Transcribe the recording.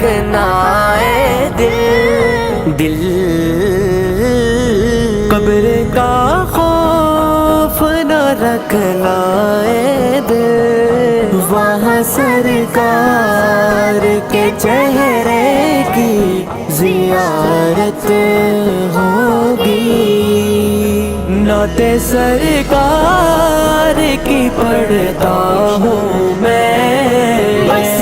रखना है दिल। कब्र का खौफ न रखना है दिल। वहाँ सरकार के चेहरे की ज़ियारत होगी। नाते सरकार की पढ़ता हूँ मैं। बस